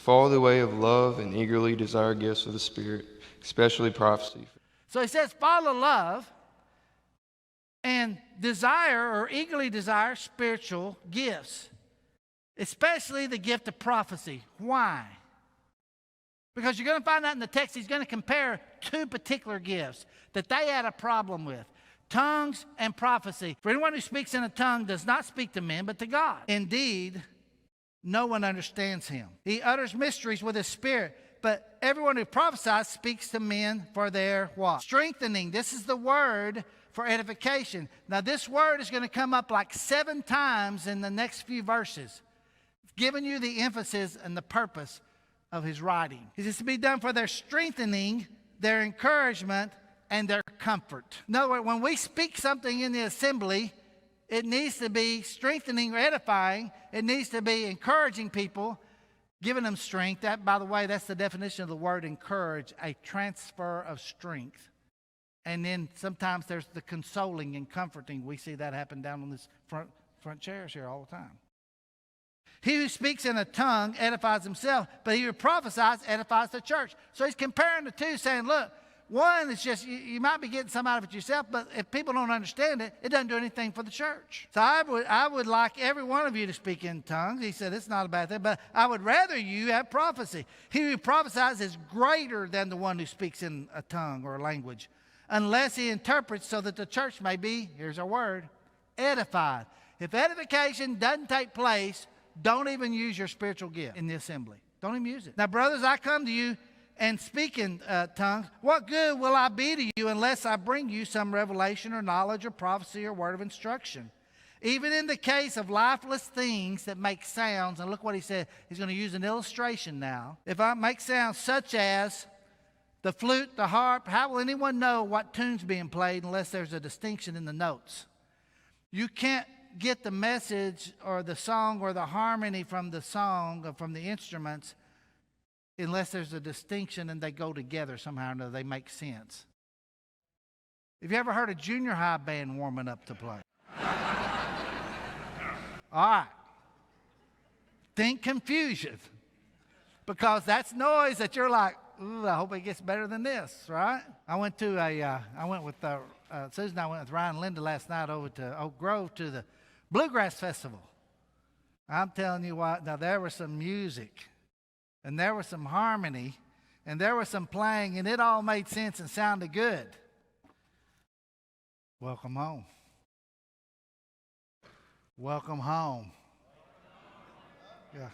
follow the way of love and eagerly desire gifts of the Spirit, especially prophecy. So he says, follow love and desire or eagerly desire spiritual gifts, especially the gift of prophecy. Why? Because you're going to find out in the text, he's going to compare two particular gifts that they had a problem with. Tongues and prophecy. For anyone who speaks in a tongue does not speak to men, but to God. Indeed, no one understands him. He utters mysteries with his spirit, but everyone who prophesies speaks to men for their what? Strengthening. This is the word for edification. Now, this word is going to come up like 7 times in the next few verses, giving you the emphasis and the purpose of his writing. It is to be done for their strengthening, their encouragement, and their comfort. In other words, when we speak something in the assembly, it needs to be strengthening or edifying. It needs to be encouraging people, giving them strength. That, by the way, that's the definition of the word encourage, a transfer of strength. And then sometimes there's the consoling and comforting. We see that happen down on this front chairs here all the time. He who speaks in a tongue edifies himself, but he who prophesies edifies the church. So he's comparing the two, saying, look, one is just, you might be getting some out of it yourself, but if people don't understand it, it doesn't do anything for the church. So I would like every one of you to speak in tongues. He said it's not a bad thing, but I would rather you have prophecy. He who prophesies is greater than the one who speaks in a tongue or a language, unless he interprets so that the church may be, here's our word, edified. If edification doesn't take place, don't even use your spiritual gift in the assembly. Don't even use it. Now, brothers, I come to you and speak in tongues. What good will I be to you unless I bring you some revelation or knowledge or prophecy or word of instruction? Even in the case of lifeless things that make sounds, and look what he said. He's going to use an illustration now. If I make sounds such as the flute, the harp, how will anyone know what tune's being played unless there's a distinction in the notes? You can't get the message or the song or the harmony from the song or from the instruments unless there's a distinction and they go together somehow or another. They make sense. Have you ever heard a junior high band warming up to play? All right. Think confusion. Because that's noise that you're like, ooh, I hope it gets better than this, right? I went with Susan and I went with Ryan and Linda last night over to Oak Grove to the Bluegrass Festival. I'm telling you what, now there was some music, and there was some harmony, and there was some playing, and it all made sense and sounded good. Welcome home. Welcome home. Yeah.